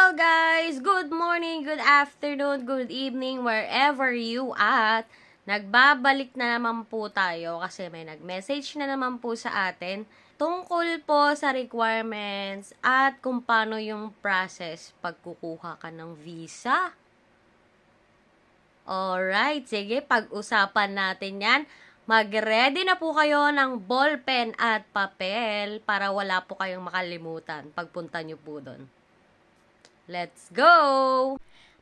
Hello guys! Good morning, good afternoon, good evening, wherever you at. Nagbabalik na naman po tayo kasi may nag-message na naman po sa atin tungkol po sa requirements at kung paano yung process pag kukuha ka ng visa. Alright, sige, pag-usapan natin yan. Mag-ready na po kayo ng ballpen at papel para wala po kayong makalimutan pagpunta nyo po doon. Let's go!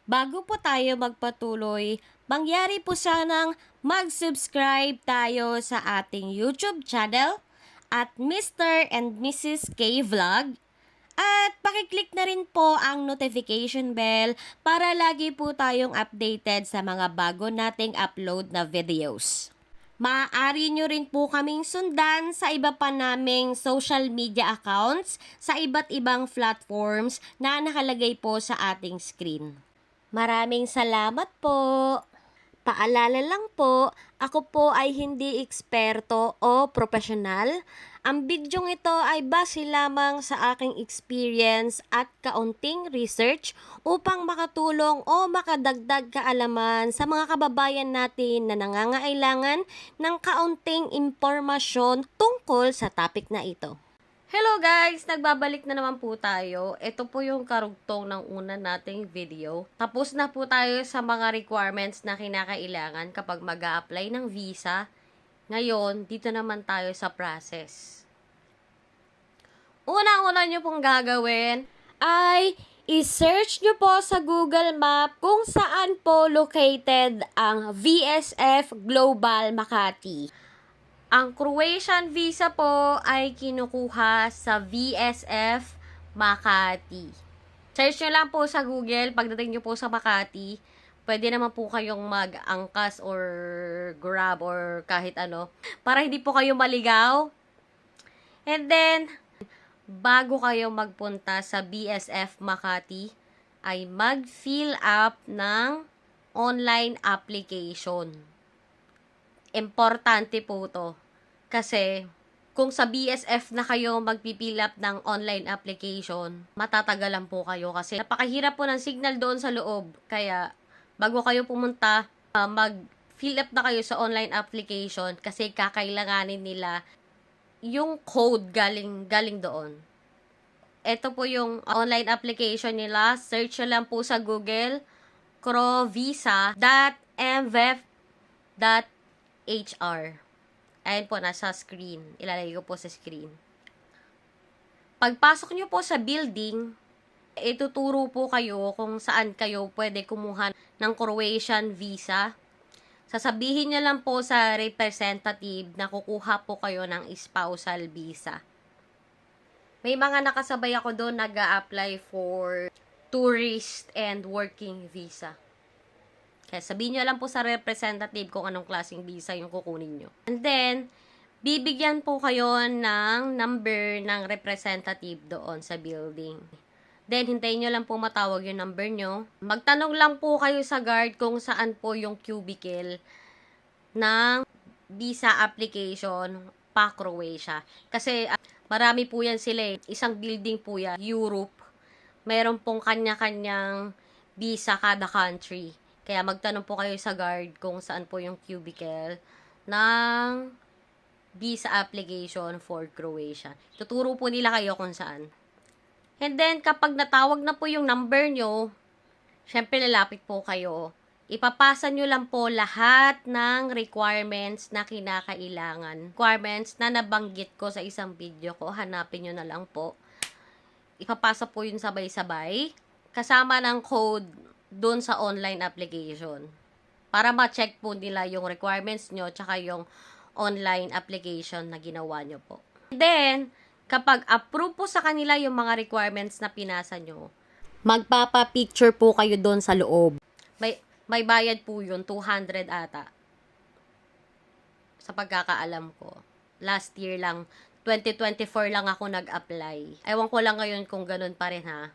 Bago po tayo magpatuloy, mangyari po sanang mag-subscribe tayo sa ating YouTube channel at Mr. and Mrs. K Vlog. At pakiclick na rin po ang notification bell para lagi po tayong updated sa mga bago nating upload na videos. Maaari nyo rin po kaming sundan sa iba pa naming social media accounts sa iba't ibang platforms na nakalagay po sa ating screen. Maraming salamat po! Paalala lang po, ako po ay hindi eksperto o profesional. Ang bidyong ito ay base lamang sa aking experience at kaunting research upang makatulong o makadagdag kaalaman sa mga kababayan natin na nangangailangan ng kaunting impormasyon tungkol sa topic na ito. Hello guys! Nagbabalik na naman po tayo. Ito po yung karugtong ng una nating video. Tapos na po tayo sa mga requirements na kinakailangan kapag mag-a-apply ng visa. Ngayon, dito naman tayo sa process. Unang-una nyo pong gagawin ay i-search nyo po sa Google Map kung saan po located ang VSF Global Makati. Ang Croatian visa po ay kinukuha sa VSF Makati. Search nyo lang po sa Google. Pagdating nyo po sa Makati, pwede naman po kayong mag-angkas or grab or kahit ano para hindi po kayo maligaw. And then, bago kayo magpunta sa BSF Makati, ay mag-fill up ng online application. Importante po to. Kasi, kung sa BSF na kayo magpipill up ng online application, matatagalan po kayo kasi napakahirap po ng signal doon sa loob. Kaya, bago kayo pumunta, mag-fill up na kayo sa online application kasi kakailanganin nila yung code galing doon. Ito po yung online application nila. Search nyo lang po sa Google, crovisa.mvef.hr. Ayan po, nasa screen. Ilalagay ko po sa screen. Pagpasok nyo po sa building, ituturo po kayo kung saan kayo pwede kumuha ng Croatian visa. Sasabihin nyo lang po sa representative na kukuha po kayo ng spousal visa. May mga nakasabay ako doon nag-a-apply for tourist and working visa. Kaya sabihin nyo lang po sa representative kung anong klaseng visa yung kukunin nyo. And then, bibigyan po kayo ng number ng representative doon sa building. Then, hintayin nyo lang po matawag yung number nyo. Magtanong lang po kayo sa guard kung saan po yung cubicle ng visa application pa Croatia. Kasi, marami po yan sila eh. Isang building po yan, Europe. Meron pong kanya-kanyang visa kada country. Kaya magtanong po kayo sa guard kung saan po yung cubicle ng visa application for Croatia. Tuturo po nila kayo kung saan. And then, kapag natawag na po yung number nyo, syempre lalapit po kayo. Ipapasa nyo lang po lahat ng requirements na kinakailangan. Requirements na nabanggit ko sa isang video ko. Hanapin nyo na lang po. Ipapasa po yun sabay-sabay. Kasama ng code doon sa online application. Para ma-check po nila yung requirements nyo tsaka yung online application na ginawa nyo po. Then, kapag approve po sa kanila yung mga requirements na pinasa nyo, magpapa-picture po kayo doon sa loob. May bayad po yun, 200 ata. Sa pagkakaalam ko. Last year lang, 2024 lang ako nag-apply. Ewan ko lang ngayon kung ganun pa rin ha.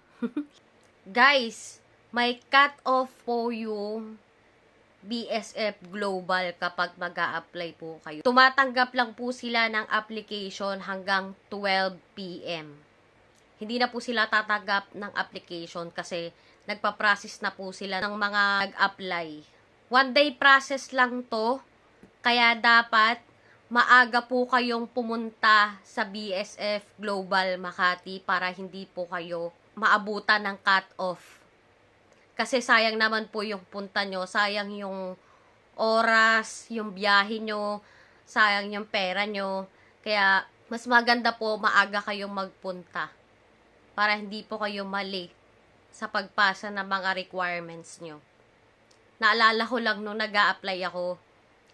Guys, may cut-off po yung BSF Global kapag mag-a-apply po kayo. Tumatanggap lang po sila ng application hanggang 12 p.m. hindi na po sila tatanggap ng application kasi nagpa-process na po sila ng mga nag-apply. 1-day process lang to, kaya dapat maaga po kayong pumunta sa BSF Global Makati para hindi po kayo maabutan ng cut-off. Kasi sayang naman po yung punta nyo, sayang yung oras, yung biyahe nyo, sayang yung pera nyo. Kaya mas maganda po maaga kayong magpunta para hindi po kayo malate sa pagpasa ng mga requirements nyo. Naalala ko lang nung nag-a-apply ako,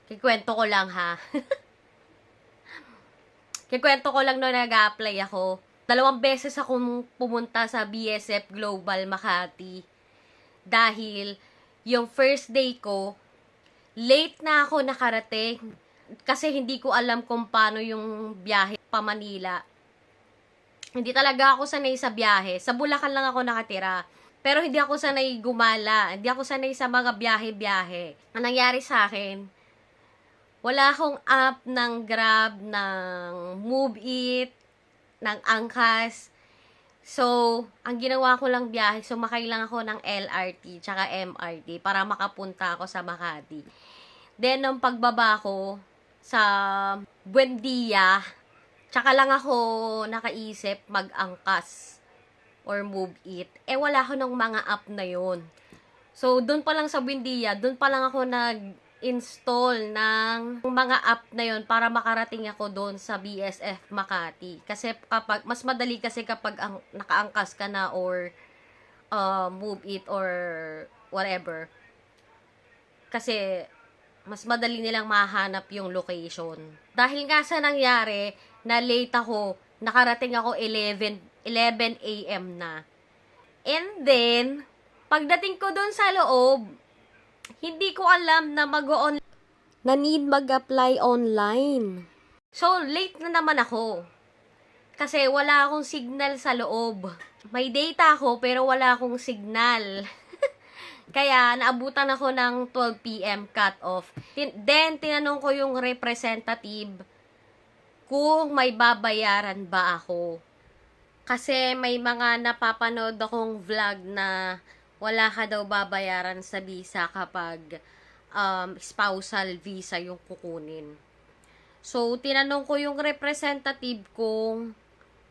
kikwento ko lang ha. Kikwento ko lang nung nag-a-apply ako. 2 beses akong pumunta sa BSF Global Makati. Dahil yung first day ko, late na ako nakarating. Kasi hindi ko alam kung paano yung biyahe pa Manila. Hindi talaga ako sanay sa biyahe. Sa Bulacan lang ako nakatira. Pero hindi ako sanay gumala. Hindi ako sanay sa mga biyahe-biyahe. Ang nangyari sa akin, wala akong app ng Grab, ng Move It, ng Angkas. So, ang ginawa ko lang biyahe, sumakay lang ako ng LRT tsaka MRT para makapunta ako sa Makati. Then, nung pagbaba ko sa Buendia, tsaka lang ako nakaisip mag-Angkas or Move It. Wala ako ng mga app na yon. So, dun pa lang sa Buendia, dun pa lang ako nag-install ng mga app na yon para makarating ako doon sa BSF Makati. Kasi kapag, mas madali kasi kapag naka-angkas ka na or Move It or whatever. Kasi, mas madali nilang mahanap yung location. Dahil nga sa nangyari, na late ako, nakarating ako 11 a.m. na. And then, pagdating ko doon sa loob, hindi ko alam na na need mag-apply online. So, late na naman ako. Kasi wala akong signal sa loob. May data ako, pero wala akong signal. Kaya, naabutan ako ng 12 p.m. cut-off. Then, tinanong ko yung representative kung may babayaran ba ako. Kasi may mga napapanood akong vlog na wala ka daw babayaran sa visa kapag spousal visa yung kukunin. So, tinanong ko yung representative kung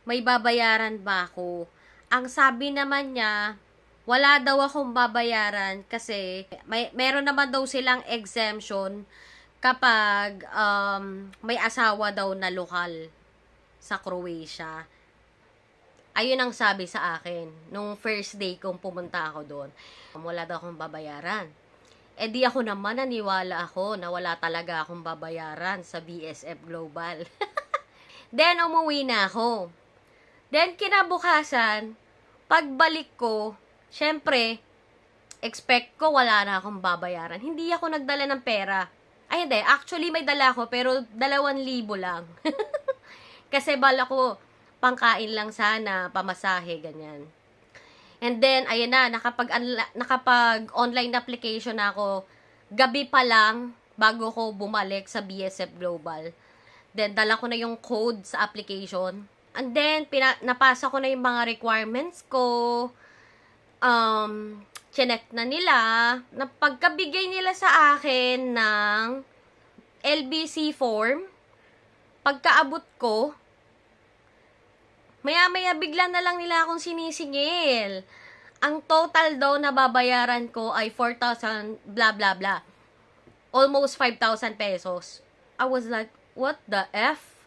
may babayaran ba ako. Ang sabi naman niya, wala daw akong babayaran kasi meron naman daw silang exemption kapag may asawa daw na lokal sa Croatia. Ayun ang sabi sa akin nung first day kong pumunta ako doon. Wala daw akong babayaran. Di ako naman naniwala ako na wala talaga akong babayaran sa BSF Global. Then umuwi na ako. Then kinabukasan, pagbalik ko, syempre, expect ko wala na akong babayaran. Hindi ako nagdala ng pera. Ay hindi, actually may dala ako pero 2,000 lang. Kasi bala ko, pangkain lang sana, pamasahe, ganyan. And then, ayun na, nakapag online application ako, gabi pa lang, bago ko bumalik sa BSF Global. Then, dala ko na yung code sa application. And then, napasa ko na yung mga requirements ko. Chinek na nila. Na pagkabigay nila sa akin ng LBC form, pagkaabot ko, maya-maya bigla na lang nila akong sinisingil. Ang total daw na babayaran ko ay 4,000 blah blah blah. Almost 5,000 pesos. I was like, what the F?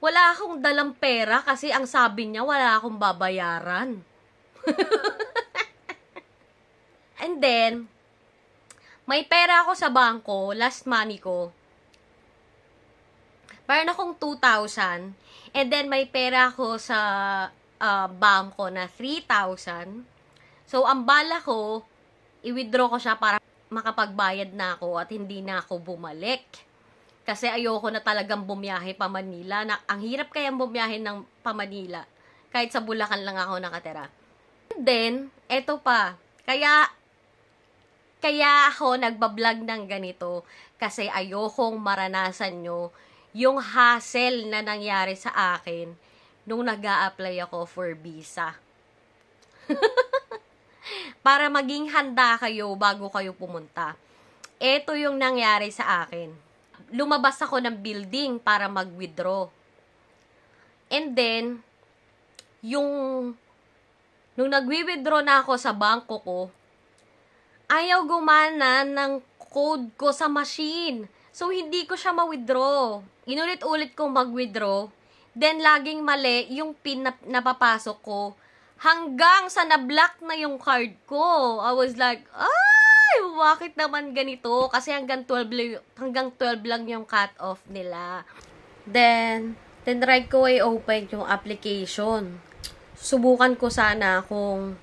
Wala akong dalang pera kasi ang sabi niya wala akong babayaran. And then, may pera ako sa bangko, last money ko. Meron akong 2,000. And then, may pera ako sa bangko na 3,000. So, ang bala ko, i-withdraw ko siya para makapagbayad na ako at hindi na ako bumalik. Kasi ayoko na talagang bumiyahe pa Manila. Ang hirap kayang bumiyahe ng pa Manila. Kahit sa Bulacan lang ako nakatira. And then, eto pa. Kaya ako nagbablog ng ganito. Kasi ayokong maranasan nyo yung hassle na nangyari sa akin nung nag-a-apply ako for visa. Para maging handa kayo bago kayo pumunta. Ito yung nangyari sa akin. Lumabas ako ng building para mag-withdraw. And then, nung nag-withdraw na ako sa bangko ko, ayaw gumana ng code ko sa machine. So, hindi ko siya ma-withdraw. Inulit-ulit kong mag-withdraw. Then, laging mali yung pin na napapasok ko. Hanggang sa na-block na yung card ko. I was like, ay, bakit naman ganito? Kasi hanggang 12 lang yung cut-off nila. Then, tinry ko i-open yung application. Subukan ko sana kung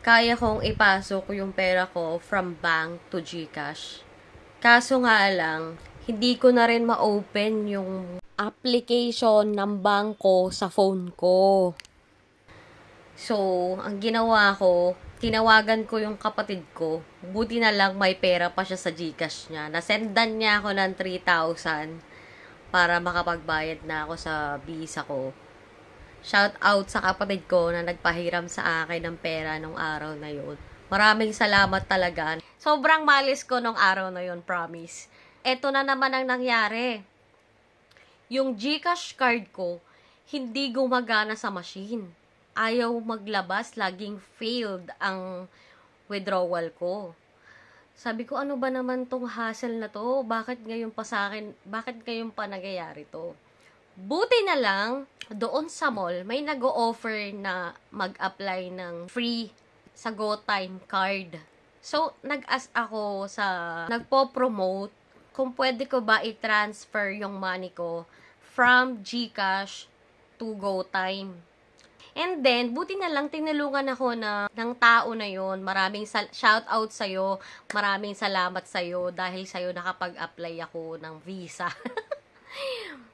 kaya kong ipasok yung pera ko from bank to GCash. Kaso nga lang, hindi ko na rin ma-open yung application ng bangko sa phone ko. So, ang ginawa ko, tinawagan ko yung kapatid ko. Buti na lang may pera pa siya sa GCash niya. Nasendan niya ako ng 3,000 para makapagbayad na ako sa visa ko. Shout out sa kapatid ko na nagpahiram sa akin ng pera nung araw na yun. Maraming salamat talaga. Sobrang malis ko nung araw na yun, promise. Eto na naman ang nangyari. Yung GCash card ko, hindi gumagana sa machine. Ayaw maglabas, laging failed ang withdrawal ko. Sabi ko, ano ba naman tong hassle na to? Bakit ngayon pa nangyayari to? Buti na lang, doon sa mall, may nag-o-offer na mag-apply ng free sa GoTime card. So, nag-ask ako nagpo-promote kung pwede ko ba i-transfer yung money ko from GCash to GoTime. And then, buti na lang tinulungan ako ng tao na yon. Maraming shout out sa'yo. Maraming salamat sa'yo dahil sa'yo nakapag-apply ako ng visa.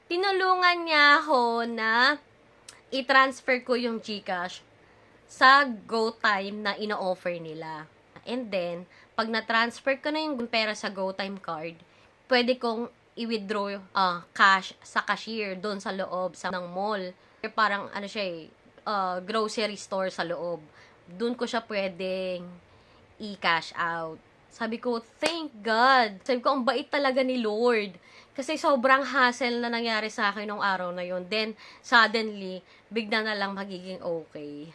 Tinulungan niya ako na i-transfer ko yung GCash sa GoTime na ino-offer nila. And then, pag na-transfer ko na yung pera sa GoTime card, pwede kong i-withdraw cash sa cashier doon sa loob ng mall. Parang grocery store sa loob. Doon ko siya pwedeng i-cash out. Sabi ko, thank God. Sabi ko, ang bait talaga ni Lord. Kasi sobrang hassle na nangyari sa akin nung araw na yun. Then, suddenly, bigla na lang magiging okay.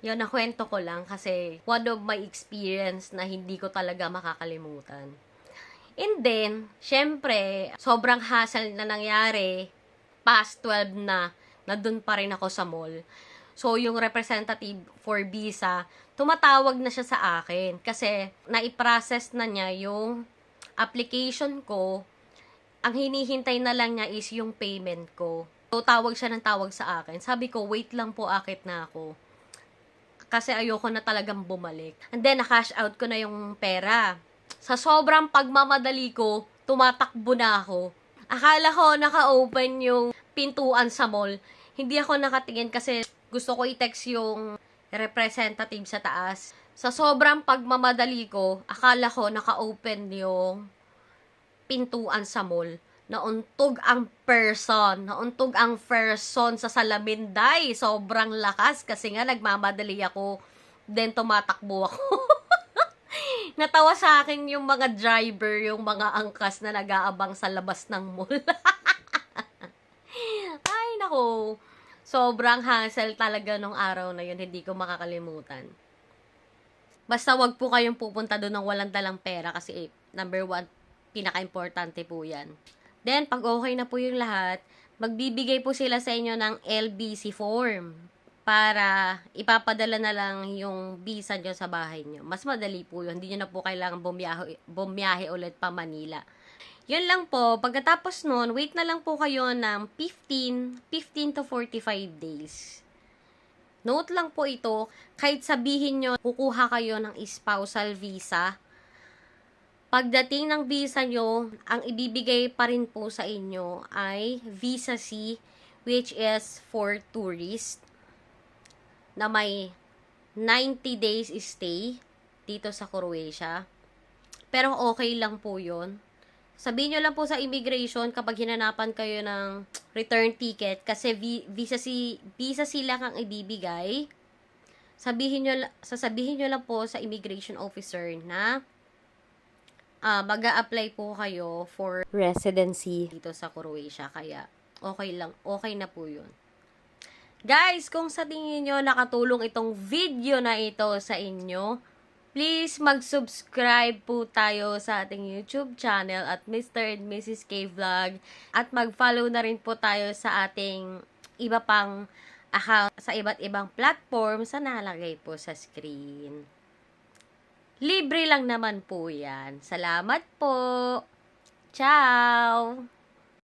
Yun, nakwento ko lang kasi one of my experience na hindi ko talaga makakalimutan. And then, syempre, sobrang hassle na nangyari, past 12 na doon pa rin ako sa mall. So, yung representative for visa, tumatawag na siya sa akin kasi naiprocess na niya yung application ko. Ang hinihintay na lang niya is yung payment ko. So, tawag siya ng tawag sa akin. Sabi ko, wait lang po, akit na ako. Kasi ayoko na talagang bumalik. And then, na-cash out ko na yung pera. Sa sobrang pagmamadali ko, tumatakbo na ako. Akala ko naka-open yung pintuan sa mall. Hindi ako nakatingin kasi gusto ko i-text yung representative sa taas. Sa sobrang pagmamadali ko, akala ko naka-open yung pintuan sa mall. Nauntog ang person sa salamin, day. Sobrang lakas kasi nga nagmamadali ako. Then tumatakbo ako. Natawa sa akin yung mga driver, yung mga angkas na nag-aabang sa labas ng mall. Ay, nako. Sobrang hassle talaga nung araw na yun. Hindi ko makakalimutan. Basta wag po kayong pupunta doon ng walang dalang pera kasi number 1, pinaka-importante po yan. Then, pag okay na po yung lahat, magbibigay po sila sa inyo ng LBC form para ipapadala na lang yung visa nyo sa bahay nyo. Mas madali po yun. Hindi nyo na po kailangan bumiyahe ulit pa Manila. Yun lang po. Pagkatapos nun, wait na lang po kayo ng 15 to 45 days. Note lang po ito, kahit sabihin nyo, kukuha kayo ng spousal visa, pagdating ng visa nyo, ang ibibigay pa rin po sa inyo ay Visa C, which is for tourist, na may 90 days stay dito sa Croatia. Pero okay lang po yun. Sabihin nyo lang po sa immigration kapag hinanapan kayo ng return ticket kasi visa sila kang ibibigay. Sasabihin nyo lang po sa immigration officer na mag-a-apply po kayo for residency dito sa Croatia. Kaya okay lang, okay na po yun. Guys, kung sa tingin nyo nakatulong itong video na ito sa inyo, please mag-subscribe po tayo sa ating YouTube channel at Mr. and Mrs. K Vlog. At mag-follow na rin po tayo sa ating iba pang account sa iba't ibang platform sa nakalagay po sa screen. Libre lang naman po yan. Salamat po! Ciao!